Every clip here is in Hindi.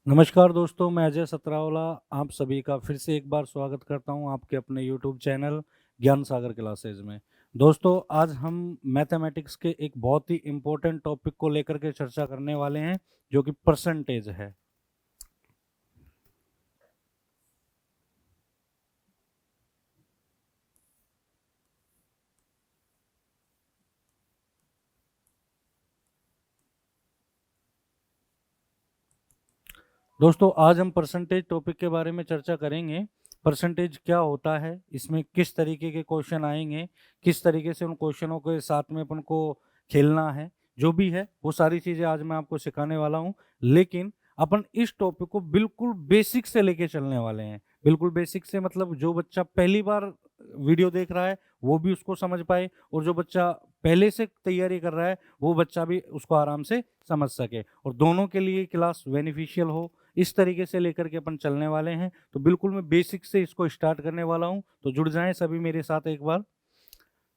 नमस्कार दोस्तों, मैं अजय सतरावला आप सभी का फिर से एक बार स्वागत करता हूं आपके अपने यूट्यूब चैनल ज्ञान सागर क्लासेज में। दोस्तों, आज हम मैथमेटिक्स के एक बहुत ही इम्पोर्टेंट टॉपिक को लेकर के चर्चा करने वाले हैं, जो कि परसेंटेज है। दोस्तों, आज हम परसेंटेज टॉपिक के बारे में चर्चा करेंगे। परसेंटेज क्या होता है, इसमें किस तरीके के क्वेश्चन आएंगे, किस तरीके से उन क्वेश्चनों के साथ में अपन को खेलना है, जो भी है वो सारी चीज़ें आज मैं आपको सिखाने वाला हूं। लेकिन अपन इस टॉपिक को बिल्कुल बेसिक से लेके चलने वाले हैं। बिल्कुल बेसिक से मतलब जो बच्चा पहली बार वीडियो देख रहा है वो भी उसको समझ पाए, और जो बच्चा पहले से तैयारी कर रहा है वो बच्चा भी उसको आराम से समझ सके, और दोनों के लिए क्लास बेनिफिशियल हो, इस तरीके से लेकर के अपन चलने वाले हैं। तो बिल्कुल मैं बेसिक से इसको स्टार्ट करने वाला हूं, तो जुड़ जाएं सभी मेरे साथ एक बार।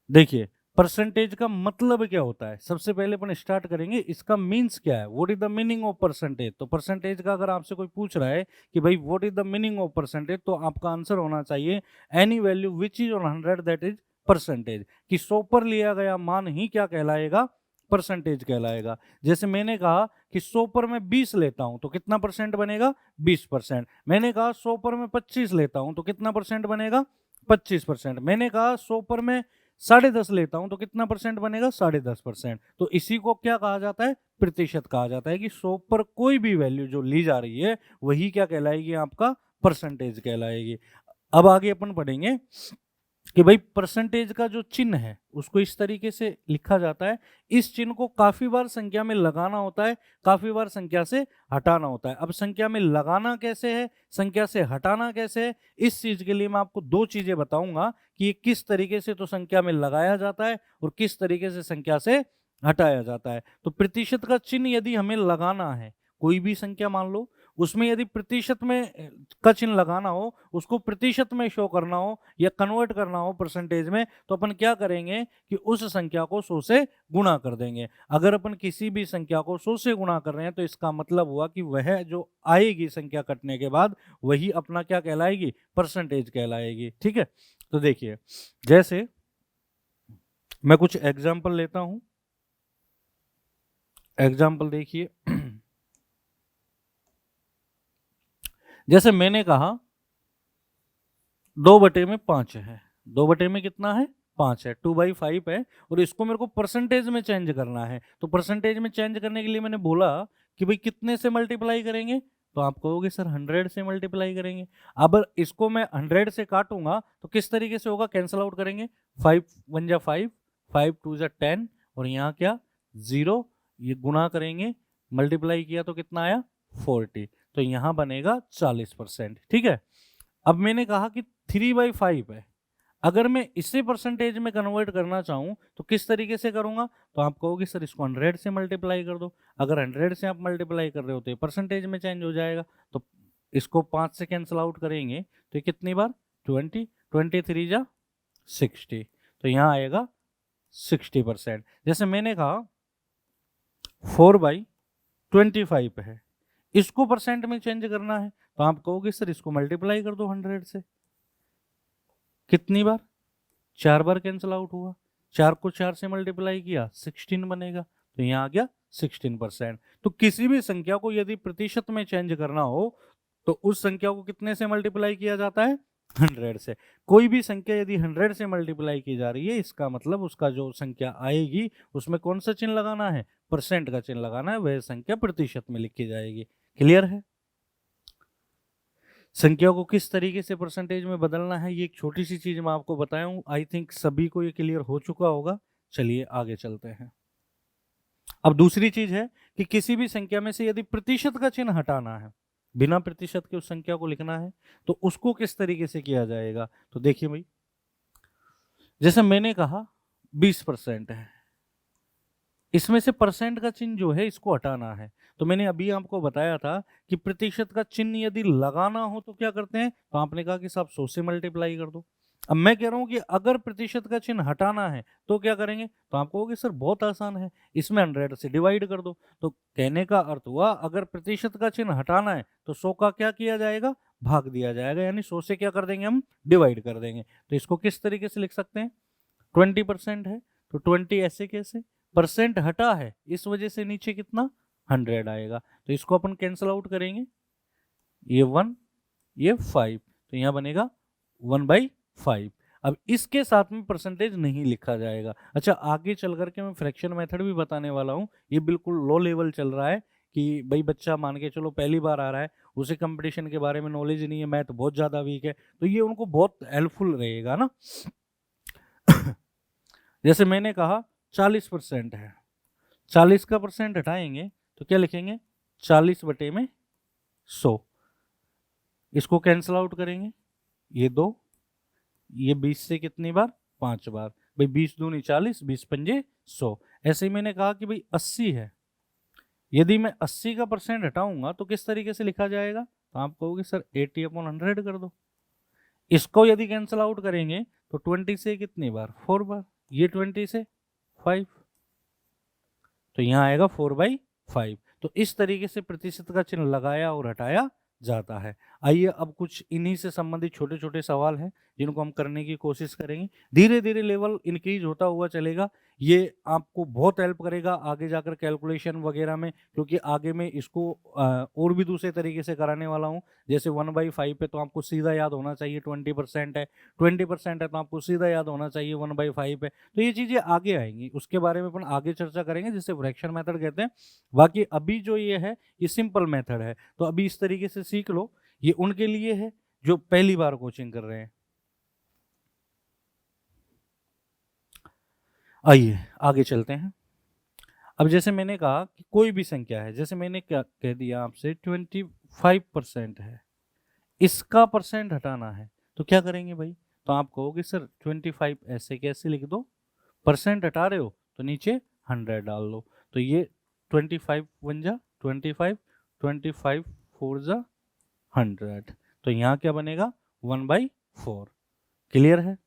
देखिए, परसेंटेज का मतलब क्या होता है, सबसे पहले अपन स्टार्ट करेंगे इसका मीन्स क्या है। What is the meaning of percentage? तो परसेंटेज का अगर आपसे कोई पूछ रहा है कि भाई what is the meaning of percentage, तो आपका आंसर होना चाहिए any value which is on 100 that is percentage. कि 100 पर लिया गया मान ही क्या कहलाएगा? परसेंटेज कहलाएगा। जैसे मैंने कहा कि 100 पर मैं 20 लेता हूं तो कितना परसेंट बनेगा? 20%। मैंने कहा 100 पर मैं 25 लेता हूं तो कितना परसेंट बनेगा? 25%। मैंने कहा 100 पर मैं 10.5 लेता हूं तो कितना परसेंट बनेगा? 10.5%। तो इसी को क्या कहा जाता है? प्रतिशत कहा जाता है। कि 100 पर कोई भी वैल्यू जो ली जा रही है वही क्या कहलाएगी? आपका परसेंटेज कहलाएगी। अब आगे अपन पढ़ेंगे कि भाई परसेंटेज का जो चिन्ह है उसको इस तरीके से लिखा जाता है। इस चिन्ह को काफी बार संख्या में लगाना होता है, काफी बार संख्या से हटाना होता है। अब संख्या में लगाना कैसे है, संख्या से हटाना कैसे है, इस चीज के लिए मैं आपको दो चीजें बताऊंगा कि ये किस तरीके से तो संख्या में लगाया जाता है और किस तरीके से संख्या से हटाया जाता है। तो प्रतिशत का चिन्ह यदि हमें लगाना है, कोई भी संख्या मान लो, उसमें यदि प्रतिशत में का चिन्ह लगाना हो, उसको प्रतिशत में शो करना हो या कन्वर्ट करना हो परसेंटेज में, तो अपन क्या करेंगे कि उस संख्या को 100 से गुणा कर देंगे। अगर अपन किसी भी संख्या को 100 से गुणा कर रहे हैं तो इसका मतलब हुआ कि वह जो आएगी संख्या कटने के बाद वही अपना क्या कहलाएगी? परसेंटेज कहलाएगी। ठीक है, तो देखिए, जैसे मैं कुछ एग्जाम्पल लेता हूं। एग्जाम्पल देखिए। जैसे मैंने कहा 2/5 है। 2/5 कितना है? 5 है। 2/5 है, और इसको मेरे को परसेंटेज में चेंज करना है। तो परसेंटेज में चेंज करने के लिए मैंने बोला कि भाई कितने से मल्टीप्लाई करेंगे? तो आप कहोगे सर 100 से मल्टीप्लाई करेंगे। अब इसको मैं 100 से काटूंगा तो किस तरीके से होगा? कैंसल आउट करेंगे। 5 1 जा 5, 5 2 जा 10, और यहाँ क्या? 0। ये गुणा करेंगे, मल्टीप्लाई किया तो कितना आया? 40। तो यहाँ बनेगा 40%। ठीक है। अब मैंने कहा कि 3/5 है। अगर मैं इसे परसेंटेज में कन्वर्ट करना चाहूं तो किस तरीके से करूंगा? तो आप कहोगे सर इसको 100 से मल्टीप्लाई कर दो। अगर 100 से आप मल्टीप्लाई कर रहे हो तो ये परसेंटेज में चेंज हो जाएगा। तो इसको 5 से कैंसिल आउट करेंगे तो ये कितनी बार? 20। 23 जा 60, तो यहाँ आएगा 60%। जैसे मैंने कहा 4/25 है, इसको परसेंट में चेंज करना है, तो आप कहोगे सर इसको मल्टीप्लाई कर दो 100 से। कितनी बार? 4 बार कैंसिल आउट हुआ। 4 को 4 से मल्टीप्लाई किया 16 बनेगा, तो यहाँ आ गया 16%। तो किसी भी संख्या को यदि प्रतिशत में चेंज करना हो तो उस संख्या को कितने से मल्टीप्लाई किया जाता है? 100 से। कोई भी संख्या यदि 100 से मल्टीप्लाई की जा रही है, इसका मतलब उसका जो संख्या आएगी उसमें कौन सा चिन्ह लगाना है? परसेंट का चिन्ह लगाना है, वह संख्या प्रतिशत में लिखी जाएगी। क्लियर है? संख्या को किस तरीके से परसेंटेज में बदलना है, ये एक छोटी सी चीज मैं आपको बताया हूं। आई थिंक सभी को ये क्लियर हो चुका होगा। चलिए आगे चलते हैं। अब दूसरी चीज है कि किसी भी संख्या में से यदि प्रतिशत का चिन्ह हटाना है, बिना प्रतिशत के उस संख्या को लिखना है, तो उसको किस तरीके से किया जाएगा? तो देखिए भाई, जैसे मैंने कहा 20% है, इसमें से परसेंट का चिन्ह जो है इसको हटाना है। तो मैंने अभी आपको बताया था कि प्रतिशत का चिन्ह यदि लगाना हो तो क्या करते हैं? तो आपने कहा कि साहब 100 से मल्टीप्लाई कर दो। अब मैं कह रहा हूं कि अगर प्रतिशत का चिन्ह हटाना है तो क्या करेंगे, तो आप कहोगे सर बहुत आसान है, इसमें 100 से डिवाइड कर दो। तो कहने का अर्थ हुआ अगर प्रतिशत का चिन्ह हटाना है तो 100 का क्या किया जाएगा, भाग दिया जाएगा, यानी 100 से क्या कर देंगे हम, डिवाइड कर देंगे। तो इसको किस तरीके से लिख सकते हैं, 20% है तो 20 ऐसे कैसे, परसेंट हटा है इस वजह से नीचे कितना 100 आएगा। तो इसको अपन कैंसिल आउट करेंगे, ये 1 ये 5, तो यहाँ बनेगा 1/5। अब इसके साथ में परसेंटेज नहीं लिखा जाएगा। अच्छा, आगे चल करके मैं फ्रैक्शन मेथड भी बताने वाला हूँ, ये बिल्कुल लो लेवल चल रहा है कि भाई बच्चा मान के चलो पहली बार आ रहा है, उसे कंपटीशन के बारे में नॉलेज नहीं है, मैथ बहुत ज़्यादा वीक है, तो ये उनको बहुत हेल्पफुल रहेगा ना। जैसे मैंने कहा 40% है, 40 का परसेंट हटाएंगे तो क्या लिखेंगे, 40/100। इसको कैंसिल आउट करेंगे, ये 2, ये 20 से कितनी बार, 5 बार, भाई 20 दूनी 40, 20 पंजे 100। ऐसे ही मैंने कहा कि भाई 80 है, यदि मैं 80 का परसेंट हटाऊंगा तो किस तरीके से लिखा जाएगा, तो आप कहोगे सर 80/100 कर दो। इसको यदि कैंसिल आउट करेंगे तो 20 से कितनी बार, 4 बार, ये 20 से 5, तो यहाँ आएगा 4/5। तो इस तरीके से प्रतिशत का चिन्ह लगाया और हटाया जाता है। आइए अब कुछ इन्हीं से संबंधित छोटे छोटे सवाल हैं जिनको हम करने की कोशिश करेंगे। धीरे धीरे लेवल इंक्रीज होता हुआ चलेगा, ये आपको बहुत हेल्प करेगा आगे जाकर कैलकुलेशन वगैरह में, क्योंकि आगे में इसको और भी दूसरे तरीके से कराने वाला हूँ। जैसे 1/5 पे तो आपको सीधा याद होना चाहिए 20% है, 20% है तो आपको सीधा याद होना चाहिए 1/5 है। तो ये चीज़ें आगे आएंगी, उसके बारे में अपन आगे चर्चा करेंगे, जिसे फ्रैक्शन मेथड कहते हैं। बाकी अभी जो ये है ये सिंपल मेथड है, तो अभी इस तरीके से सीख लो। ये उनके लिए है जो पहली बार कोचिंग कर रहे हैं। आइए आगे चलते हैं। अब जैसे मैंने कहा कि कोई भी संख्या है, जैसे मैंने क्या कह दिया आपसे 25% है, इसका परसेंट हटाना है तो क्या करेंगे भाई, तो आप कहोगे सर 25 ऐसे कैसे लिख दो, परसेंट हटा रहे हो तो नीचे 100 डाल दो। तो ये 25 बन जा 25, 25 4 जा 100, तो यहाँ क्या बनेगा 1/4। क्लियर है,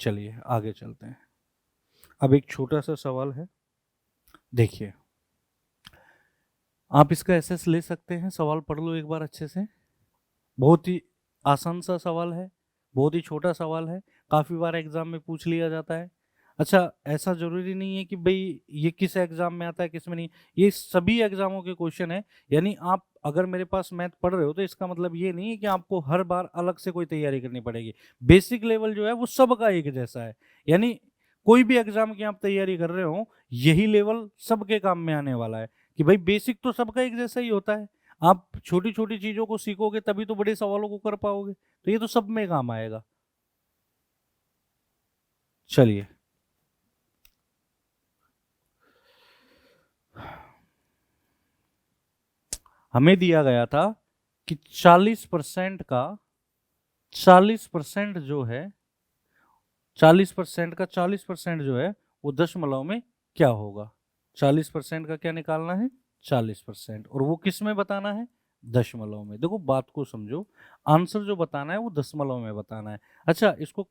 चलिए आगे चलते हैं। अब एक छोटा सा सवाल है, देखिए आप इसका एसएस ले सकते हैं, सवाल पढ़ लो एक बार अच्छे से। बहुत ही आसान सा सवाल है, बहुत ही छोटा सवाल है, काफ़ी बार एग्जाम में पूछ लिया जाता है। अच्छा, ऐसा जरूरी नहीं है कि भाई ये किस एग्जाम में आता है किस में नहीं, ये सभी एग्जामों के क्वेश्चन है। यानी आप अगर मेरे पास मैथ पढ़ रहे हो तो इसका मतलब ये नहीं है कि आपको हर बार अलग से कोई तैयारी करनी पड़ेगी। बेसिक लेवल जो है वो सबका एक जैसा है, यानी कोई भी एग्जाम की आप तैयारी कर रहे हो यही लेवल सबके काम में आने वाला है, कि भाई बेसिक तो सबका एक जैसा ही होता है। आप छोटी छोटी चीजों को सीखोगे तभी तो बड़े सवालों को कर पाओगे, तो ये तो सब में काम आएगा। चलिए हमें दिया गया था कि 40% का 40% जो है 40% का 40% जो है वो दशमलव में क्या होगा। 40% का क्या निकालना है, 40%, और वो किस में बताना है, दशमलव में। देखो बात को समझो, आंसर जो बताना है वो दशमलव में बताना है। अच्छा, इसको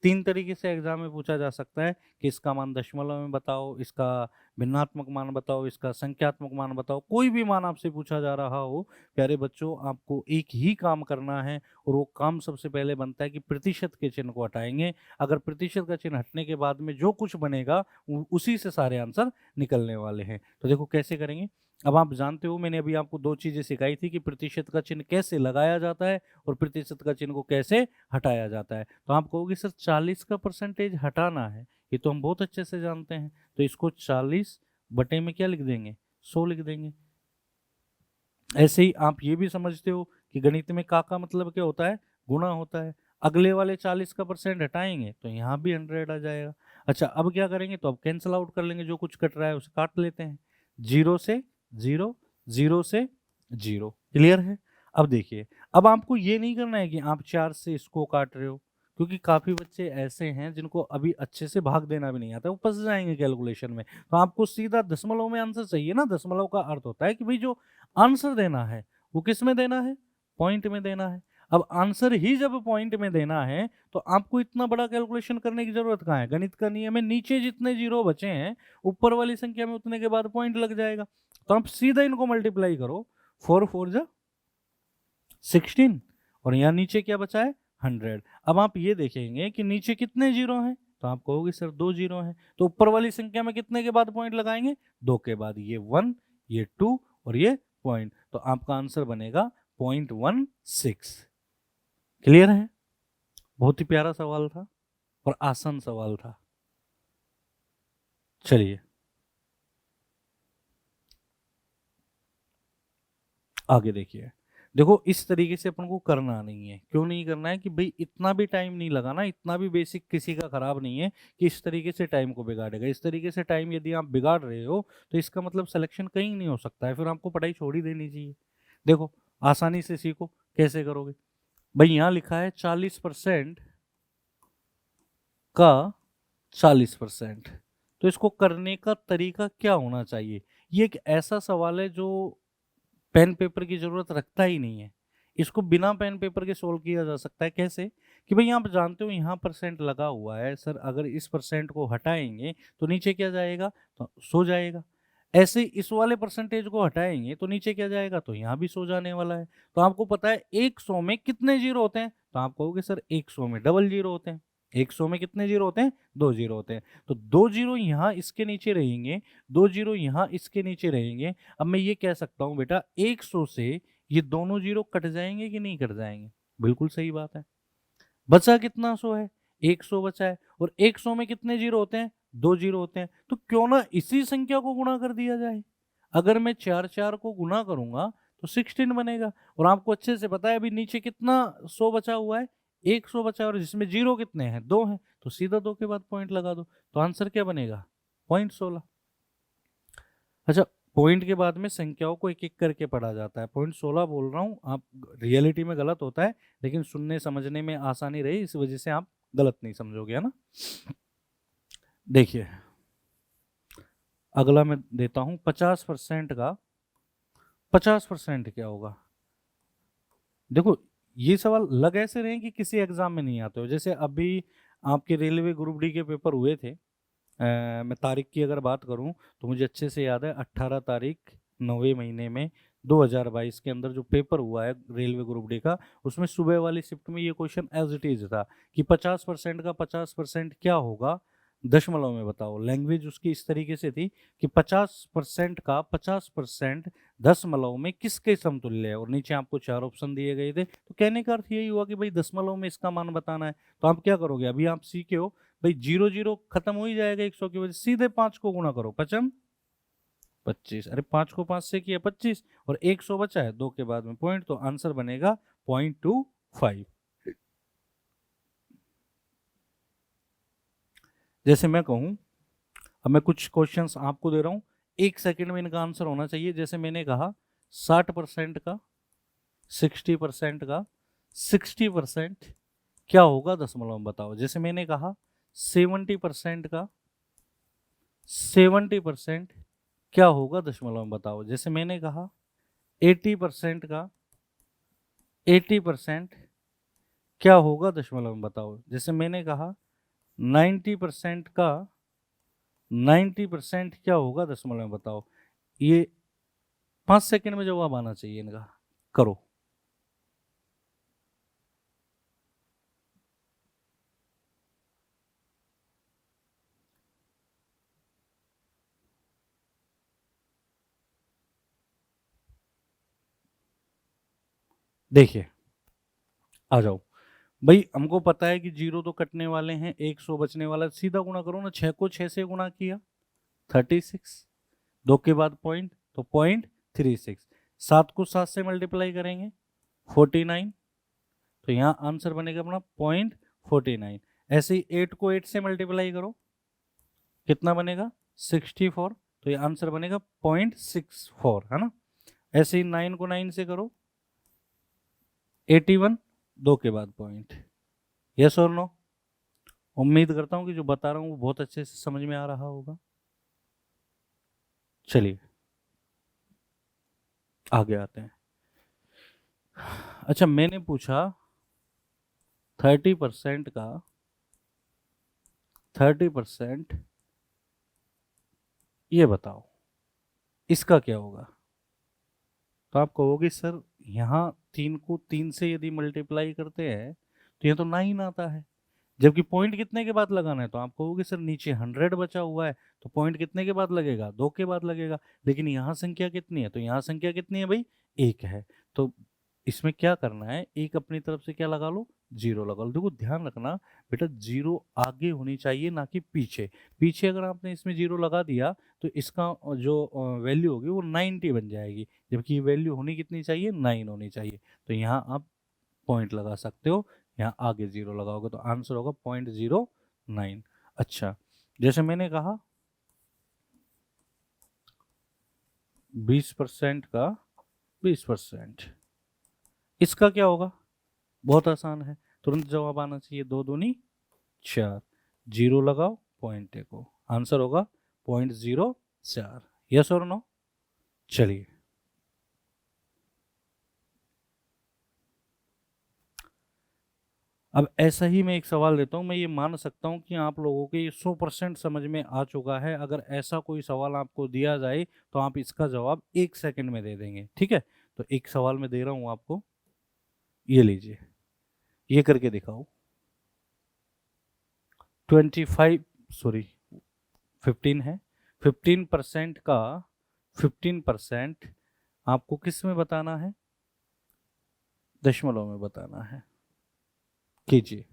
3 तरीके से एग्जाम में पूछा जा सकता है कि इसका मान दशमलव में बताओ, इसका भिन्नात्मक मान बताओ, इसका संख्यात्मक मान बताओ। कोई भी मान आपसे पूछा जा रहा हो, प्यारे बच्चों आपको एक ही काम करना है, और वो काम सबसे पहले बनता है कि प्रतिशत के चिन्ह को हटाएंगे। अगर प्रतिशत का चिन्ह हटने के बाद में जो कुछ बनेगा उसी से सारे आंसर निकलने वाले हैं। तो देखो कैसे करेंगे। अब आप जानते हो मैंने अभी आपको 2 चीजें सिखाई थी कि प्रतिशत का चिन्ह कैसे लगाया जाता है और प्रतिशत का चिन्ह को कैसे हटाया जाता है। तो आप कहोगे सर 40 का परसेंटेज हटाना है, ये तो हम बहुत अच्छे से जानते हैं, तो इसको 40 बटे में क्या लिख देंगे, 100 लिख देंगे। ऐसे ही आप ये भी समझते हो कि गणित में का मतलब क्या होता है, गुणा होता है। अगले वाले 40 का परसेंट हटाएंगे तो यहाँ भी 100 आ जाएगा। अच्छा, अब क्या करेंगे, तो अब कैंसिल आउट कर लेंगे, जो कुछ कट रहा है उसे काट लेते हैं, 0 से 0, 0 से 0। क्लियर है। अब देखिए, अब आपको ये नहीं करना है कि आप 4 से इसको काट रहे हो, क्योंकि काफी बच्चे ऐसे हैं जिनको अभी अच्छे से भाग देना भी नहीं आता, वो फंस जाएंगे कैलकुलेशन में। तो आपको सीधा दशमलव में आंसर चाहिए ना। दशमलव का अर्थ होता है कि भाई जो आंसर देना है वो किस में देना है, पॉइंट में देना है। अब आंसर ही जब पॉइंट में देना है तो आपको इतना बड़ा कैलकुलेशन करने की जरूरत कहाँ है। गणित का नियम है, नीचे जितने जीरो बचे हैं ऊपर वाली संख्या में उतने के बाद पॉइंट लग जाएगा। तो आप सीधा इनको मल्टीप्लाई करो, 4 4 जा 16 और यहाँ नीचे क्या बचा है 100। अब आप ये देखेंगे कि नीचे कितने जीरो हैं, तो आप कहोगे सर 2 जीरो हैं, तो ऊपर वाली संख्या में कितने के बाद पॉइंट लगाएंगे, 2 के बाद, ये 1 ये 2 और ये पॉइंट, तो आपका आंसर बनेगा 0.16। क्लियर है? बहुत ही प्यारा सवाल था और आसान सवाल था। चलिए आगे देखिए। देखो इस तरीके से अपन को करना नहीं है। क्यों नहीं करना है कि भाई इतना भी टाइम नहीं लगाना, इतना भी बेसिक किसी का खराब नहीं है कि इस तरीके से टाइम को बिगाड़ेगा। इस तरीके से टाइम यदि आप बिगाड़ रहे हो तो इसका मतलब सिलेक्शन कहीं नहीं हो सकता है, फिर आपको पढ़ाई छोड़ ही देनी चाहिए। देखो आसानी से सीखो, कैसे करोगे भाई। यहाँ लिखा है 40% का 40%, तो इसको करने का तरीका क्या होना चाहिए। ये एक ऐसा सवाल है जो पेन पेपर की जरूरत रखता ही नहीं है। इसको बिना पेन पेपर के सोल्व किया जा सकता है। कैसे कि भाई आप जानते हो यहाँ परसेंट लगा हुआ है सर, अगर इस परसेंट को हटाएंगे तो नीचे क्या जाएगा, तो 100 जाएगा। ऐसे इस वाले परसेंटेज को हटाएंगे तो नीचे क्या जाएगा, तो यहाँ भी 100 जाने वाला है। तो आपको पता है 100 में कितने जीरो होते हैं, तो आप कहोगे सर 100 में डबल जीरो होते हैं। 100 में कितने जीरो होते हैं, 2 जीरो होते हैं। तो 2 जीरो यहाँ इसके नीचे रहेंगे, 2 जीरो यहाँ इसके नीचे रहेंगे। अब मैं ये कह सकता हूं बेटा 100 से ये दोनों जीरो कट जाएंगे कि नहीं कट जाएंगे, बिल्कुल सही बात है। बचा कितना 100 है, 100 बचा है, और 100 में कितने जीरो होते हैं, 2 जीरो होते हैं। तो क्यों ना इसी संख्या को गुणा कर दिया जाए। अगर मैं 4 4 को गुणा करूंगा तो 16 बनेगा। और आपको अच्छे से पता है अभी नीचे कितना 100 बचा हुआ है, 100 बचा है, और जिसमें जीरो कितने हैं, 2 हैं, तो सीधा 2 के बाद पॉइंट लगा दो, तो आंसर क्या बनेगा, 0.16। अच्छा, पॉइंट के बाद में संख्याओं को एक एक करके पढ़ा जाता है। 0.16 बोल रहा हूँ, आप रियलिटी में गलत होता है, लेकिन सुनने समझने में आसानी रही इस वजह से आप गलत नहीं समझोगे, है ना। देखिए अगला मैं देता हूं 50% का 50% क्या होगा। देखो ये सवाल लग ऐसे रहे कि किसी एग्जाम में नहीं आते हो। जैसे अभी आपके रेलवे ग्रुप डी के पेपर हुए थे, मैं तारीख की अगर बात करूं तो मुझे अच्छे से याद है 18 तारीख 9वें महीने में 2022 के अंदर जो पेपर हुआ है रेलवे ग्रुप डी का, उसमें सुबह वाली शिफ्ट में ये क्वेश्चन एज इट इज था कि 50% का 50% क्या होगा दशमलव में बताओ। लैंग्वेज उसकी इस तरीके से थी कि 50% का 50% दशमलव में किसके समतुल्य है, और नीचे आपको 4 ऑप्शन दिए गए थे। तो कहने का अर्थ यही हुआ कि भाई दशमलव में इसका मान बताना है। तो आप क्या करोगे, अभी आप सीखे हो भाई 0 0 खत्म हो ही जाएगा 100 की वजह, सीधे 5 को गुणा करो, 5 25, अरे 5 को 5 से किया 25, और 100 बचा है 2 के बाद में पॉइंट, तो आंसर बनेगा 0.25। जैसे मैं कहूं, अब मैं कुछ क्वेश्चंस आपको दे रहा हूं, 1 सेकंड में इनका आंसर होना चाहिए। जैसे मैंने कहा 60% का 60% का 60% क्या होगा दशमलव में बताओ। जैसे मैंने कहा 70% का 70% क्या होगा दशमलव में बताओ। जैसे मैंने कहा 80% का 80% क्या होगा दशमलव में बताओ। जैसे मैंने कहा 90% का 90% क्या होगा दशमलव में बताओ। ये 5 सेकंड में जवाब आना चाहिए इनका, करो। देखिए आ जाओ भाई, हमको पता है कि 0 तो कटने वाले हैं, 100 बचने वाला है, सीधा गुणा करो ना। 6 को 6 से गुणा किया 36, 2 के बाद पॉइंट तो 0.36, 7 को 7 से मल्टीप्लाई करेंगे 49, तो यहाँ आंसर बनेगा अपना 0.49। ऐसे ही 8 को 8 से मल्टीप्लाई करो, कितना बनेगा 64, तो ये आंसर बनेगा 0.64, है ना। ऐसे ही 9 को 9 से करो 81, 2 के बाद पॉइंट। यस और नो। उम्मीद करता हूँ कि जो बता रहा हूँ वो बहुत अच्छे से समझ में आ रहा होगा। चलिए आगे आते हैं। अच्छा मैंने पूछा 30% का 30%, ये बताओ इसका क्या होगा। तो आप कहोगे सर यहाँ 3 को 3 से यदि मल्टीप्लाई करते हैं तो ये तो 9 आता है, जबकि पॉइंट कितने के बाद लगाना है। तो आप कहोगे सर नीचे 100 बचा हुआ है तो पॉइंट कितने के बाद लगेगा, 2 के बाद लगेगा। लेकिन यहाँ संख्या कितनी है, तो यहाँ संख्या कितनी है भाई, 1 है। तो इसमें क्या करना है, एक अपनी तरफ से क्या लगा लो, 0 लगा लो। देखो ध्यान रखना बेटा, 0 आगे होनी चाहिए ना कि पीछे। पीछे अगर आपने इसमें 0 लगा दिया तो इसका जो वैल्यू होगी वो 90 बन जाएगी, जबकि वैल्यू होनी कितनी चाहिए, 9 होनी चाहिए। तो यहाँ आप पॉइंट लगा सकते हो, यहाँ आगे 0 लगाओगे तो आंसर होगा 0.09। अच्छा, जैसे मैंने कहा 20% का 20%, इसका क्या होगा, बहुत आसान है, तुरंत जवाब आना चाहिए, 2 दूनी 4, 0 लगाओ, पॉइंट देखो, आंसर होगा 0.04। यस और नो। चलिए अब ऐसा ही मैं एक सवाल देता हूँ। मैं ये मान सकता हूँ कि आप लोगों के 100% समझ में आ चुका है। अगर ऐसा कोई सवाल आपको दिया जाए तो आप इसका जवाब 1 सेकंड में दे देंगे, ठीक है। तो एक सवाल मैं दे रहा हूँ आपको, ये लीजिए, ये करके दिखाओ। 25 सॉरी 15 है, 15% का 15% आपको किस में बताना है, दशमलव में बताना है। कीजिए।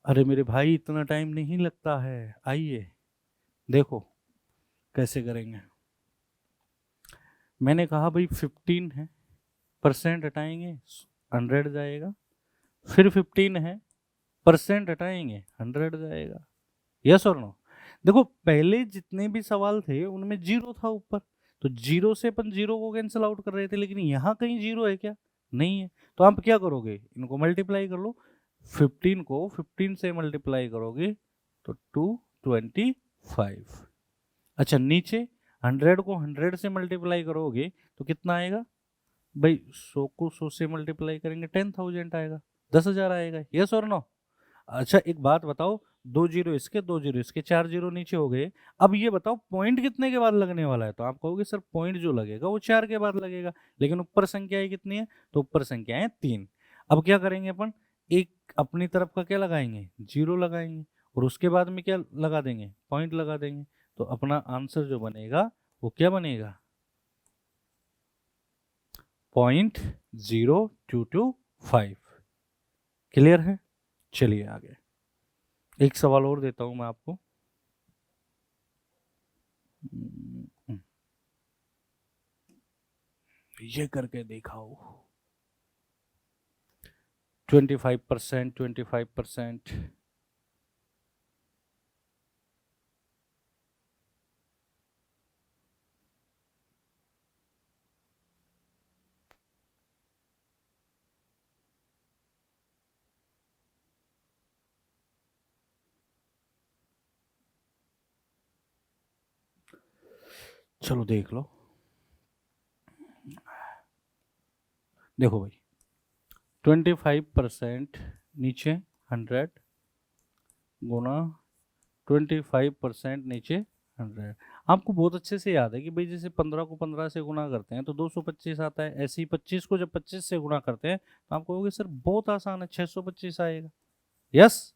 अरे मेरे भाई इतना टाइम नहीं लगता है, आइए देखो कैसे करेंगे। मैंने कहा भाई 15 है, परसेंट हटाएंगे 100 जाएगा, फिर 15 है, परसेंट हटाएंगे 100 जाएगा। यस और नो। देखो पहले जितने भी सवाल थे उनमें 0 था ऊपर, तो 0 से अपन 0 को कैंसिल आउट कर रहे थे, लेकिन यहाँ कहीं 0 है क्या, नहीं है। तो आप क्या करोगे, इनको मल्टीप्लाई कर लो, 15 को 15 से मल्टीप्लाई करोगे तो 225। अच्छा नीचे 100 को 100 से मल्टीप्लाई करोगे तो कितना आएगा भाई, 100 को 100 से मल्टीप्लाई करेंगे 10,000 आएगा, 10,000 आएगा। यस और नो। अच्छा एक बात बताओ, 2 जीरो इसके, 2 जीरो इसके, 4 जीरो नीचे हो गए। अब ये बताओ पॉइंट कितने के बाद लगने वाला है, तो आप कहोगे सर पॉइंट जो लगेगा वो 4 के बाद लगेगा, लेकिन ऊपर संख्याएं कितनी है, तो ऊपर संख्याएं 3। अब क्या करेंगे अपन, एक अपनी तरफ का क्या लगाएंगे, 0 लगाएंगे, और उसके बाद में क्या लगा देंगे, पॉइंट लगा देंगे। तो अपना आंसर जो बनेगा वो क्या बनेगा, 0.0225। क्लियर है। चलिए आगे एक सवाल और देता हूं मैं आपको। ये करके दिखाओ, 25%, 25%। चलो देख लो, देखो भाई 25% नीचे 100 गुना 25% नीचे 100। आपको बहुत अच्छे से याद है कि भाई जैसे 15 को 15 से गुना करते हैं तो 225 आता है, ऐसे ही 25 को जब 25 से गुना करते हैं तो आप कहोगे सर बहुत आसान है, 625 आएगा। यस,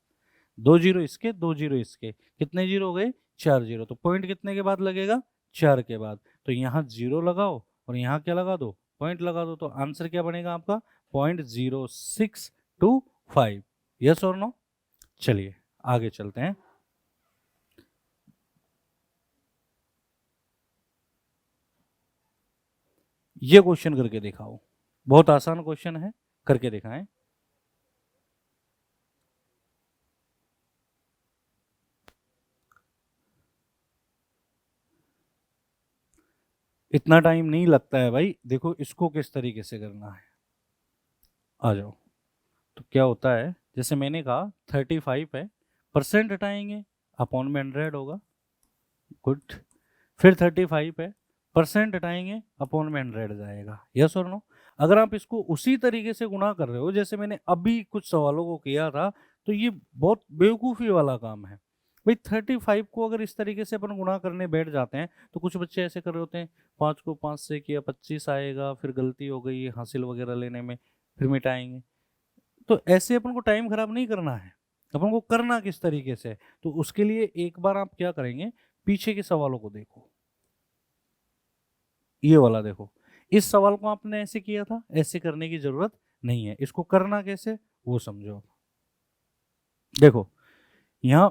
2 जीरो इसके, 2 जीरो इसके, कितने जीरो हो गए, 4 जीरो। तो पॉइंट कितने के बाद लगेगा, 4 के बाद। तो यहाँ 0 लगाओ और यहाँ क्या लगा दो, पॉइंट लगा दो, तो आंसर क्या बनेगा आपका, 0.0625। यस और नो। चलिए आगे चलते हैं। ये क्वेश्चन करके दिखाओ, बहुत आसान क्वेश्चन है, करके दिखाएं। इतना टाइम नहीं लगता है भाई। देखो इसको किस तरीके से करना है, आ जाओ। तो क्या होता है, जैसे मैंने कहा 35 है, परसेंट हटाएंगे, अपॉन में 100 होगा। गुड। फिर 35 है, परसेंट हटाएंगे, अपॉन में 100 जाएगा। यस और नो? अगर आप इसको उसी तरीके से गुणा कर रहे हो जैसे मैंने अभी कुछ सवालों को किया था, तो ये बहुत बेवकूफ़ी वाला काम है भाई। 35 को अगर इस तरीके से अपन गुणा करने बैठ जाते हैं, तो कुछ बच्चे ऐसे कर रहे होते हैं, 5 को 5 से किया 25 आएगा, फिर गलती हो गई हासिल वगैरह लेने में, फिर मिटाएंगे। तो ऐसे अपन को टाइम खराब नहीं करना है। अपन को करना किस तरीके से, तो उसके लिए एक बार आप क्या करेंगे, पीछे के सवालों को देखो। ये वाला देखो, इस सवाल को आपने ऐसे किया था, ऐसे करने की जरूरत नहीं है। इसको करना कैसे वो समझो। देखो यहां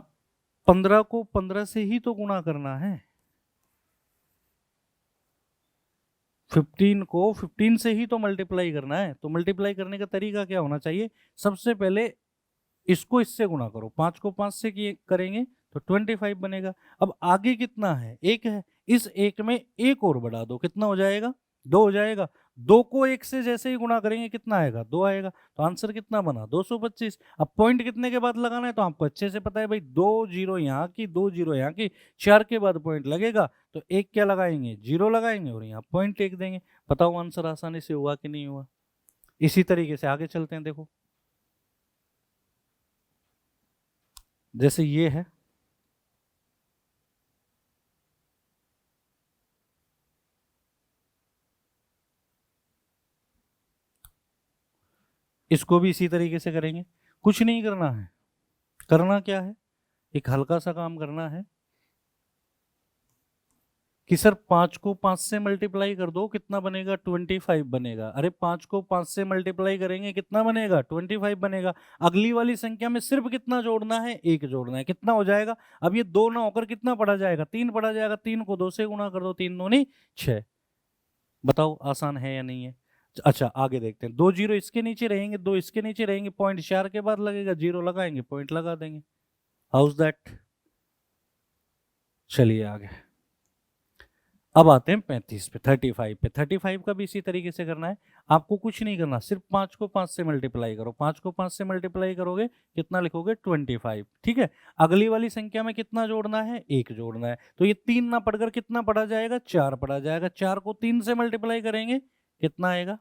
15 को 15 से ही तो गुणा करना है, 15 को 15 से ही तो मल्टीप्लाई करना है। तो मल्टीप्लाई करने का तरीका क्या होना चाहिए, सबसे पहले इसको इससे गुणा करो। 5 को 5 से किए करेंगे तो 25 बनेगा। अब आगे कितना है, एक है, इस एक में एक और बढ़ा दो, कितना हो जाएगा, 2 हो जाएगा। 2 को 1 से जैसे ही गुणा करेंगे कितना आएगा, 2 आएगा। तो आंसर कितना बना, 225। अब पॉइंट कितने के बाद लगाना है, तो आपको अच्छे से पता है भाई, 2 जीरो यहाँ की, 2 जीरो यहाँ की, 4 के बाद पॉइंट लगेगा, तो एक क्या लगाएंगे, जीरो लगाएंगे, और यहाँ पॉइंट एक देंगे। बताओ आंसर आसानी से हुआ कि नहीं हुआ। इसी तरीके से आगे चलते हैं। देखो जैसे ये है, इसको भी इसी तरीके से करेंगे। कुछ नहीं करना है, करना क्या है, एक हल्का सा काम करना है कि सर 5 को 5 से मल्टीप्लाई कर दो, कितना बनेगा, 25 बनेगा। अरे 5 को 5 से मल्टीप्लाई करेंगे कितना बनेगा, 25 बनेगा। अगली वाली संख्या में सिर्फ कितना जोड़ना है, एक जोड़ना है, कितना हो जाएगा। अब ये 2 ना होकर कितना पढ़ा जाएगा, 3 पढ़ा जाएगा। 3 को 2 से गुणा कर दो, 3 दूनी 6। बताओ आसान है या नहीं है। अच्छा आगे देखते हैं, 2 जीरो इसके नीचे रहेंगे, 2 इसके नीचे रहेंगे, पॉइंट 4 के बाद लगेगा, जीरो लगाएंगे, पॉइंट लगा देंगे। House that. चलिए आगे। अब आते हैं 35 पे, 35 पे। 35 का भी इसी तरीके से करना है। आपको कुछ नहीं करना, सिर्फ 5 को 5 से मल्टीप्लाई करो। 5 को 5 से मल्टीप्लाई करोगे कितना लिखोगे, 25। ठीक है। अगली वाली संख्या में कितना जोड़ना है, एक जोड़ना है। तो ये 3 ना पढ़कर कितना पढ़ा जाएगा, 4 पढ़ा जाएगा। 4 को 3 से मल्टीप्लाई करेंगे कितना आएगा,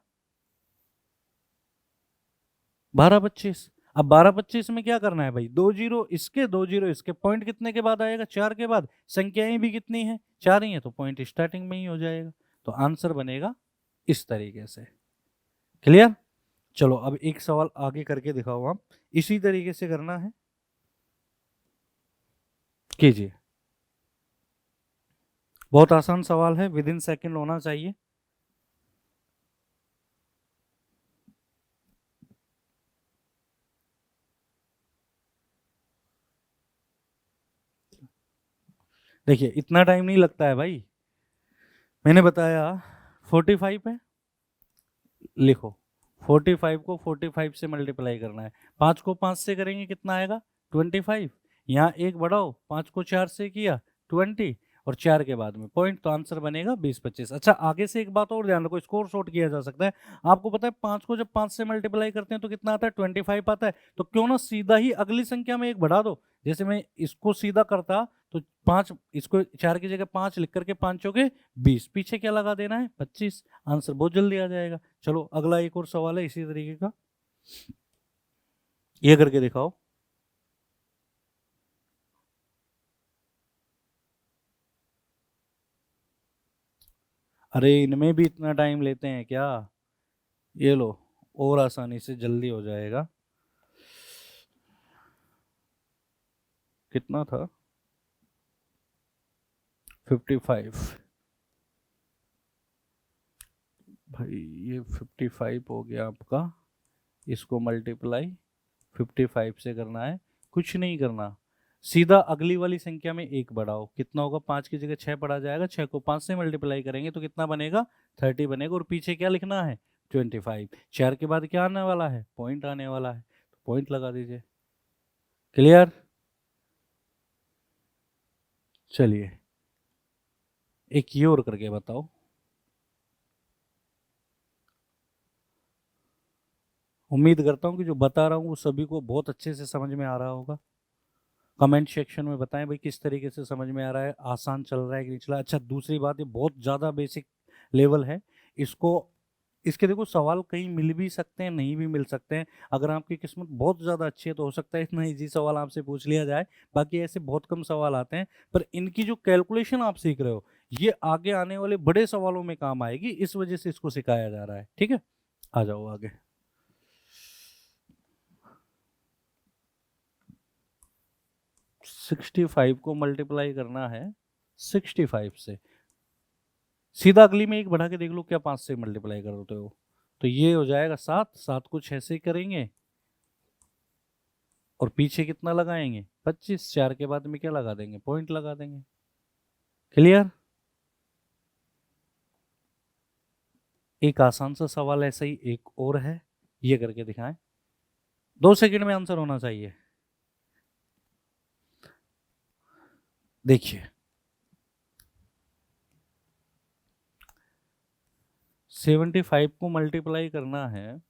1225। अब 1225 में क्या करना है भाई, 2 जीरो इसके, 2 जीरो इसके, पॉइंट कितने के बाद आएगा, 4 के बाद। संख्याएं भी कितनी है, 4 ही है, तो पॉइंट स्टार्टिंग में ही हो जाएगा। तो आंसर बनेगा इस तरीके से। क्लियर। चलो अब एक सवाल आगे करके दिखाओ आप, इसी तरीके से करना है, कीजिए। बहुत आसान सवाल है, विद इन सेकेंड होना चाहिए। देखिए इतना टाइम नहीं लगता है भाई, मैंने बताया 45 है, लिखो 45 को 45 से मल्टीप्लाई करना है। 5 को 5 से करेंगे कितना आएगा, 25। यहाँ एक बढ़ाओ, 5 को 4 से किया 20, और 4 के बाद में पॉइंट, तो आंसर बनेगा 2025। अच्छा आगे से एक बात और ध्यान रखो, स्कोर शॉर्ट किया जा सकता है। आपको पता है 5 को जब 5 से मल्टीप्लाई करते हैं तो कितना आता है, 25 आता है। तो क्यों ना सीधा ही अगली संख्या में एक बढ़ा दो। जैसे मैं इसको सीधा करता तो 5, इसको 4 की जगह 5 लिख करके, 5 चौके 20, पीछे क्या लगा देना है, 25। आंसर बहुत जल्दी आ जाएगा। चलो अगला एक और सवाल है इसी तरीके का, ये करके दिखाओ। अरे इनमें भी इतना टाइम लेते हैं क्या, ये लो, और आसानी से जल्दी हो जाएगा। कितना था, 55। भाई ये 55 हो गया आपका, इसको मल्टीप्लाई 55 से करना है। कुछ नहीं करना, सीधा अगली वाली संख्या में एक बढ़ाओ, कितना होगा, 5 की जगह 6 पढ़ा जाएगा। 6 को 5 से मल्टीप्लाई करेंगे तो कितना बनेगा, 30 बनेगा, और पीछे क्या लिखना है, 25। 4 के बाद क्या आने वाला है, पॉइंट आने वाला है, तो पॉइंट लगा दीजिए। क्लियर। चलिए एक ये और करके बताओ। उम्मीद करता हूँ कि जो बता रहा हूँ वो सभी को बहुत अच्छे से समझ में आ रहा होगा। कमेंट सेक्शन में बताएं भाई किस तरीके से समझ में आ रहा है, आसान चल रहा है कि नहीं चल रहा है। अच्छा, दूसरी बात, ये बहुत ज़्यादा बेसिक लेवल है। इसको इसके देखो सवाल कहीं मिल भी सकते हैं, नहीं भी मिल सकते हैं। अगर आपकी किस्मत बहुत ज़्यादा अच्छी है तो हो सकता है इतना इजी सवाल आपसे पूछ लिया जाए। बाकी ऐसे बहुत कम सवाल आते हैं, पर इनकी जो कैलकुलेशन आप सीख रहे हो ये आगे आने वाले बड़े सवालों में काम आएगी, इस वजह से इसको सिखाया जा रहा है। ठीक है, आ जाओ आगे। 65 को मल्टीप्लाई करना है 65 से, सीधा अगली में एक बढ़ा के देख लो क्या 5 से मल्टीप्लाई करते हो, तो ये हो जाएगा 7, 7 को 6 से करेंगे और पीछे कितना लगाएंगे 25, 4 के बाद में क्या लगा देंगे, पॉइंट लगा देंगे। क्लियर? एक आसान सा सवाल ऐसा ही एक और है, ये करके दिखाएं, 2 सेकंड में आंसर होना चाहिए। देखिए 75 को मल्टीप्लाई करना है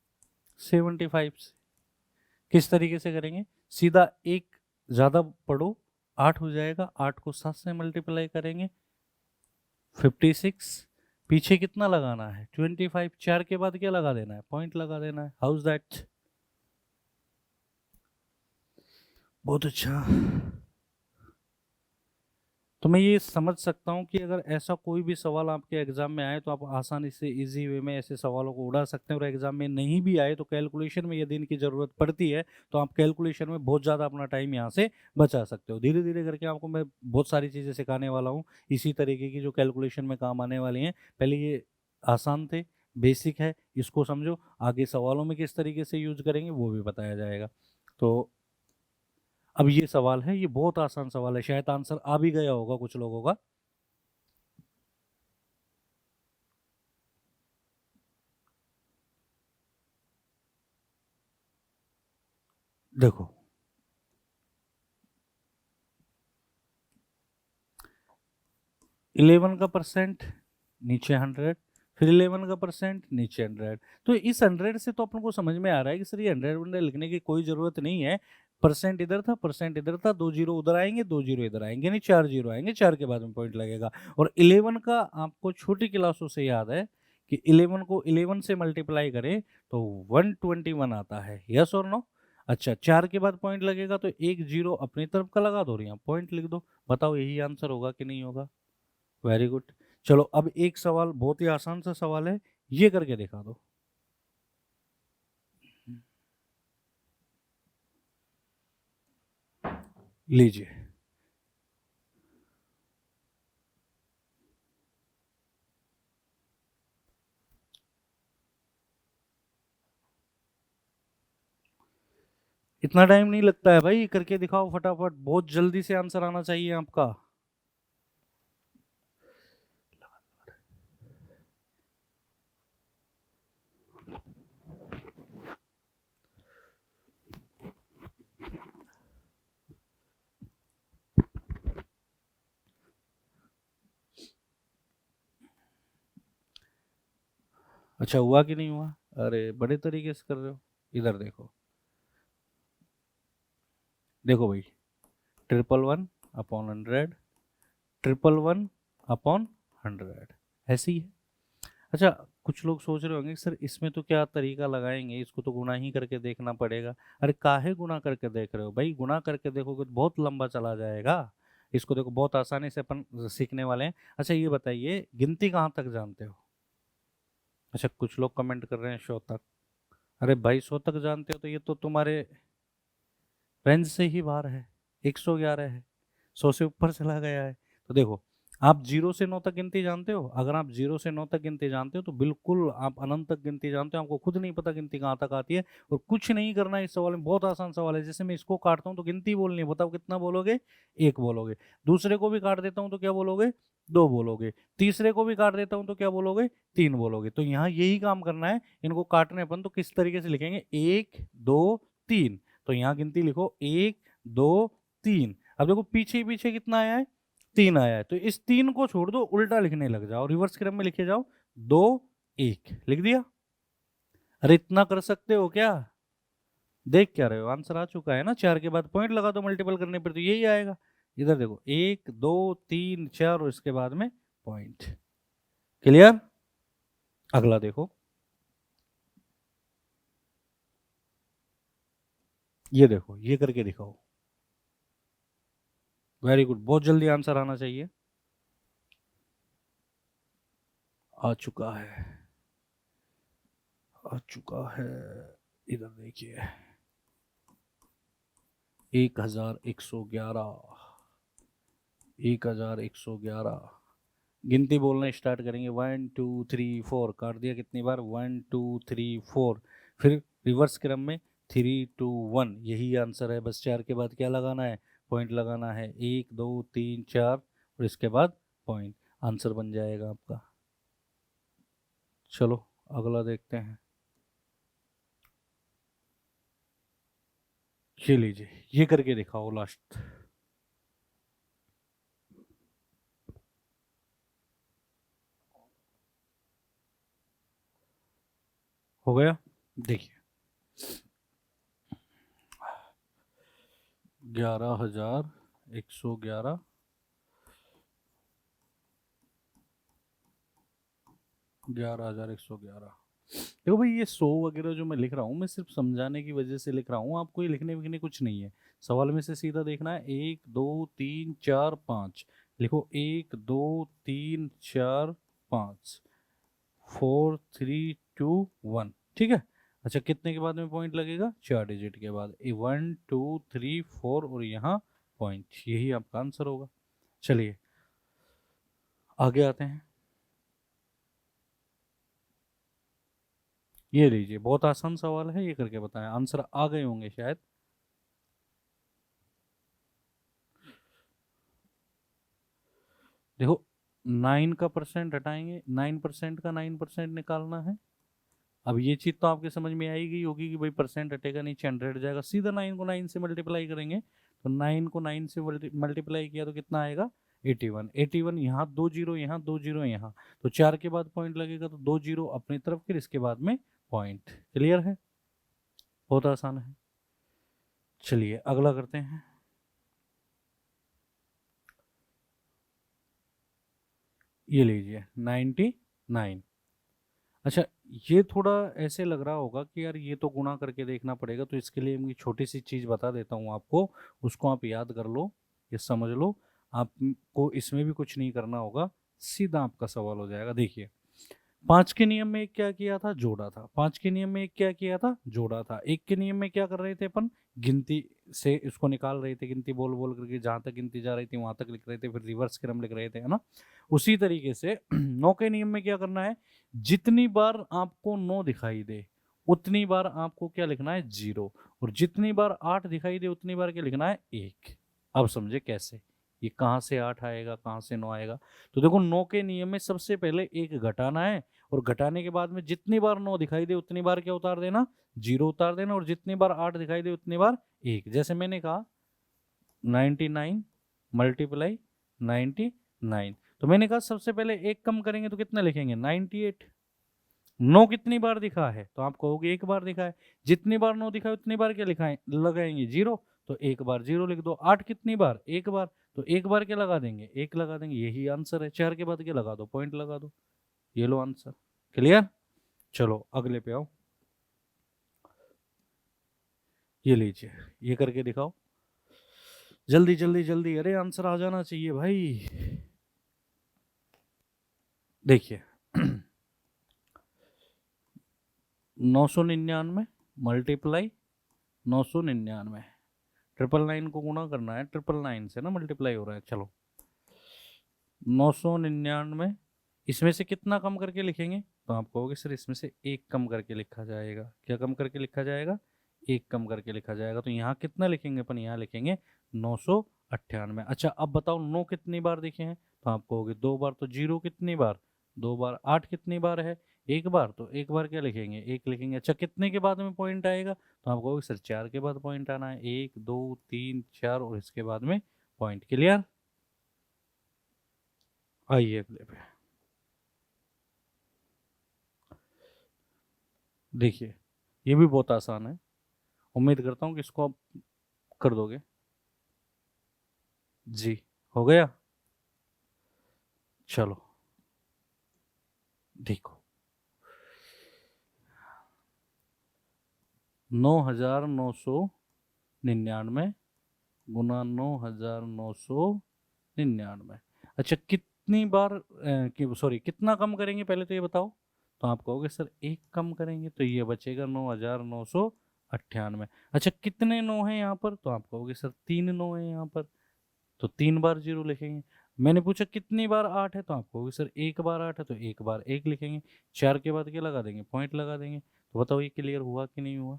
75 से, किस तरीके से करेंगे, सीधा एक ज्यादा पढ़ो, 8 हो जाएगा, 8 को 7 से मल्टीप्लाई करेंगे 56, पीछे कितना लगाना है 25, 4 के बाद क्या लगा देना है, पॉइंट लगा देना है। How is that? बहुत अच्छा। तो मैं ये समझ सकता हूँ कि अगर ऐसा कोई भी सवाल आपके एग्जाम में आए तो आप आसानी से इजी वे में ऐसे सवालों को उड़ा सकते हैं, और एग्जाम में नहीं भी आए तो कैलकुलेशन में यदि इनकी ज़रूरत पड़ती है तो आप कैलकुलेशन में बहुत ज़्यादा अपना टाइम यहाँ से बचा सकते हो। धीरे धीरे करके आपको मैं बहुत सारी चीज़ें सिखाने वाला हूँ इसी तरीके की जो कैलकुलेशन में काम आने वाली हैं। पहले ये आसान थे, बेसिक है, इसको समझो, आगे सवालों में किस तरीके से यूज करेंगे वो भी बताया जाएगा। तो अब ये सवाल है, ये बहुत आसान सवाल है, शायद आंसर आ भी गया होगा कुछ लोगों का। देखो 11 का परसेंट नीचे 100, फिर 11 का परसेंट नीचे 100, तो इस 100 से तो अपन को समझ में आ रहा है कि सर ये 100 लिखने की कोई जरूरत नहीं है। परसेंट इधर था, परसेंट इधर था, 2 जीरो उधर आएंगे, 2 जीरो इधर आएंगे, नहीं 4 जीरो आएंगे, 4 के बाद में पॉइंट लगेगा। और 11 का आपको छोटी क्लासों से याद है कि 11 को 11 से मल्टीप्लाई करें तो 121 आता है, यस और नो? अच्छा, 4 के बाद पॉइंट लगेगा तो एक जीरो अपनी तरफ का लगा दो और यहाँ पॉइंट लिख दो, बताओ यही आंसर होगा कि नहीं होगा? Very good. चलो अब एक सवाल बहुत ही आसान सा सवाल है, ये करके दिखा दो। लीजिए, इतना टाइम नहीं लगता है भाई, करके दिखाओ फटाफट, बहुत जल्दी से आंसर आना चाहिए आपका। अच्छा, हुआ कि नहीं हुआ? अरे बड़े तरीके से कर रहे हो, इधर देखो, देखो भाई, 111/100, 111/100, ऐसे ही है। अच्छा, कुछ लोग सोच रहे होंगे सर इसमें तो क्या तरीका लगाएंगे, इसको तो गुणा ही करके देखना पड़ेगा। अरे काहे गुणा करके देख रहे हो भाई, गुणा करके देखोगे तो बहुत लंबा चला जाएगा। इसको देखो बहुत आसानी से अपन सीखने वाले हैं। अच्छा ये बताइए, गिनती कहाँ तक जानते हो? अच्छा, कुछ लोग कमेंट कर रहे हैं 100 तक। अरे भाई 100 तक जानते हो तो ये तो तुम्हारे रेंज से ही बाहर है, 111 है, 100 से ऊपर चला गया है। तो देखो, आप 0 से 9 तक गिनती जानते हो? अगर आप 0 से 9 तक गिनती जानते हो तो बिल्कुल आप अनंत तक गिनती जानते हो, आपको खुद नहीं पता गिनती कहाँ तक आती है। और कुछ नहीं करना है इस सवाल में, बहुत आसान सवाल है। जैसे मैं इसको काटता हूँ तो गिनती बोलनी है, बताओ कितना बोलोगे? 1 बोलोगे। दूसरे को भी काट देता हूँ तो क्या बोलोगे? 2 बोलोगे। तीसरे को भी काट देता हूँ तो क्या बोलोगे? 3 बोलोगे। तो यहाँ यही काम करना है, इनको काटने अपन तो किस तरीके से लिखेंगे, 1 2 3। तो यहाँ गिनती लिखो 1 2 3। अब देखो पीछे पीछे कितना आया है, 3 आया है, तो इस 3 को छोड़ दो, उल्टा लिखने लग जाओ, रिवर्स क्रम में लिखे जाओ, 2 1 लिख दिया। अरे इतना कर सकते हो क्या? देख क्या रहे हो, आंसर आ चुका है ना, 4 के बाद पॉइंट लगा दो मल्टीपल करने पर तो यही आएगा। इधर देखो 1 2 3 4 और इसके बाद में पॉइंट। क्लियर? अगला देखो, ये देखो, ये करके दिखाओ। वेरी गुड, बहुत जल्दी आंसर आना चाहिए। आ चुका है, आ चुका है। इधर देखिए, 1111, 1111। गिनती बोलना स्टार्ट करेंगे, 1 2 3 4, काट दिया कितनी बार, 1 2 3 4, फिर रिवर्स क्रम में 3 2 1, यही आंसर है। बस 4 के बाद क्या लगाना है, पॉइंट लगाना है, 1 2 3 4 और इसके बाद पॉइंट, आंसर बन जाएगा आपका। चलो अगला देखते हैं, ये लीजिए, ये करके दिखाओ लास्ट। हो गया? देखिए, 11,111, 11,111। देखो भाई, ये 100 वगैरह जो मैं लिख रहा हूँ, मैं सिर्फ समझाने की वजह से लिख रहा हूँ, आपको ये लिखने विखने कुछ नहीं है। सवाल में से सीधा देखना है, 1 2 3 4 5, लिखो 1 2 3 4 5, 4 3 2 1, ठीक है। अच्छा, कितने के बाद में पॉइंट लगेगा, 4 डिजिट के बाद, 1 2 3 4 और यहाँ पॉइंट, यही आपका आंसर होगा। चलिए आगे आते हैं, ये लीजिए, बहुत आसान सवाल है, ये करके बताएं, आंसर आ गए होंगे शायद। देखो, 9 का परसेंट हटाएंगे, 9% का 9% निकालना है। अब ये चीज तो आपके समझ में आएगी होगी कि भाई परसेंट हटेगा, नीचे 100 जाएगा, सीधा 9 को 9 से मल्टीप्लाई करेंगे, तो 9 को 9 से मल्टीप्लाई किया तो कितना आएगा, 81। 81, यहाँ 2 जीरो, यहाँ 2 जीरो, यहाँ तो 4 के बाद पॉइंट लगेगा, तो 2 जीरो अपनी तरफ, फिर इसके बाद में पॉइंट। क्लियर है? बहुत आसान है। चलिए अगला करते हैं, ये लीजिए 99। अच्छा, ये थोड़ा ऐसे लग रहा होगा कि यार ये तो गुणा करके देखना पड़ेगा, तो इसके लिए मैं छोटी सी चीज बता देता हूँ आपको, उसको आप याद कर लो, ये समझ लो। आपको इसमें भी कुछ नहीं करना होगा, सीधा आपका सवाल हो जाएगा। देखिए, 5 के नियम में एक क्या किया था, जोड़ा था। 5 के नियम में एक क्या किया था, जोड़ा था। 1 के नियम में क्या कर रहे थे अपन, गिनती से इसको निकाल रहे थे, गिनती बोल बोल करके जहां तक गिनती जा रही थी वहां तक लिख रहे थे, फिर रिवर्स क्रम लिख रहे थे, है ना। उसी तरीके से 9 के नियम में क्या करना है, जितनी बार आपको 9 दिखाई दे उतनी बार आपको क्या लिखना है, 0, और जितनी बार 8 दिखाई दे उतनी बार क्या लिखना है, 1। अब समझे कैसे, ये कहाँ से 8 आएगा, कहाँ से 9 आएगा। तो देखो, 9 के नियम में सबसे पहले 1 घटाना है, और घटाने के बाद में जितनी बार 9 दिखाई दे उतनी बार क्या उतार देना, 0 उतार देना, और जितनी बार 8 दिखाई दे उतनी बार 1। जैसे मैंने कहा 99 मल्टीप्लाई 99, तो मैंने कहा सबसे पहले 1 कम करेंगे तो कितना लिखेंगे, 98। 9 कितनी बार दिखा है, तो आप कहोगे 1 बार दिखा है। जितनी बार 9 दिखा है उतनी बार क्या लिखाएं, लगाएंगे 0, तो 1 बार 0 लिख दो। 8 कितनी बार, 1 बार, तो 1 बार क्या लगा देंगे, 1 लगा देंगे, यही आंसर है। 4 के बाद क्या लगा दो, पॉइंट लगा दो, ये लो आंसर। क्लियर? चलो अगले पे आओ, ये लीजिए, ये करके दिखाओ, जल्दी जल्दी जल्दी, अरे आंसर आ जाना चाहिए भाई। देखिए 999 मल्टीप्लाई 999, 999 को गुणा करना है, 999 से ना मल्टीप्लाई हो रहा है। चलो 999, इसमें से कितना कम करके लिखेंगे, तो आप कहोगे सर इसमें से 1 कम करके लिखा जाएगा। क्या कम करके लिखा जाएगा, 1 कम करके लिखा जाएगा। तो यहाँ कितना लिखेंगे अपन, यहाँ लिखेंगे 998। अच्छा, अब बताओ 9 कितनी बार दिखे हैं, तो आप कहोगे 2 बार। तो 0 कितनी बार, 2 बार। 8 कितनी बार है, 1 बार, तो 1 बार क्या लिखेंगे, 1 लिखेंगे। अच्छा, कितने के बाद में पॉइंट आएगा, तो आप कहोगे सर 4 के बाद पॉइंट आना है, 1 2 3 4 और इसके बाद में पॉइंट। क्लियर? आइए अगले पे, देखिए ये भी बहुत आसान है, उम्मीद करता हूँ कि इसको आप कर दोगे। जी, हो गया। चलो देखो, 9,999 गुना 9,999। अच्छा कितनी बार सॉरी कितना कम करेंगे पहले तो ये बताओ। तो आप कहोगे सर एक कम करेंगे तो ये बचेगा 9,998। अच्छा कितने नौ हैं यहाँ पर, तो आप कहोगे सर 3 नौ है यहाँ पर, तो 3 बार जीरो लिखेंगे। मैंने पूछा कितनी बार 8 है, तो आप कहोगे सर 1 बार 8 है, तो 1 बार 1 लिखेंगे। 4 के बाद क्या लगा देंगे, पॉइंट लगा देंगे। तो बताओ ये क्लियर हुआ कि नहीं हुआ।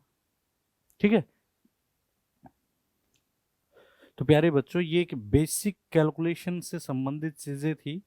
ठीक है, तो प्यारे बच्चों ये एक बेसिक कैलकुलेशन से संबंधित चीजें थी,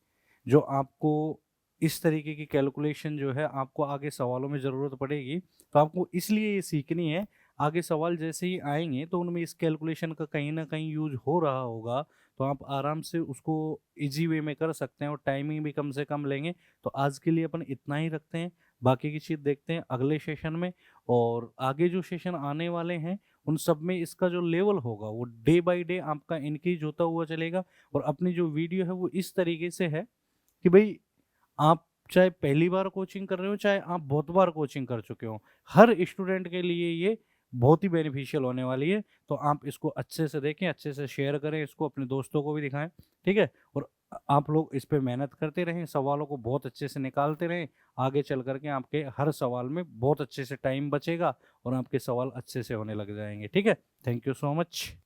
जो आपको इस तरीके की कैलकुलेशन जो है आपको आगे सवालों में जरूरत पड़ेगी, तो आपको इसलिए ये सीखनी है। आगे सवाल जैसे ही आएंगे तो उनमें इस कैलकुलेशन का कहीं ना कहीं यूज हो रहा होगा, तो आप आराम से उसको इजी वे में कर सकते हैं और टाइमिंग भी कम से कम लेंगे। तो आज के लिए अपन इतना ही रखते हैं, बाकी की चीज देखते हैं अगले सेशन में। और आगे जो सेशन आने वाले हैं उन सब में इसका जो लेवल होगा वो डे बाय डे आपका इंक्रीज होता हुआ चलेगा। और अपनी जो वीडियो है वो इस तरीके से है कि भाई आप चाहे पहली बार कोचिंग कर रहे हो चाहे आप बहुत बार कोचिंग कर चुके हो, हर स्टूडेंट के लिए ये बहुत ही बेनिफिशियल होने वाली है। तो आप इसको अच्छे से देखें, अच्छे से शेयर करें, इसको अपने दोस्तों को भी दिखाएं। ठीक है, और आप लोग इस पे मेहनत करते रहें, सवालों को बहुत अच्छे से निकालते रहें। आगे चल करके आपके हर सवाल में बहुत अच्छे से टाइम बचेगा और आपके सवाल अच्छे से होने लग जाएंगे। ठीक है, थैंक यू सो मच।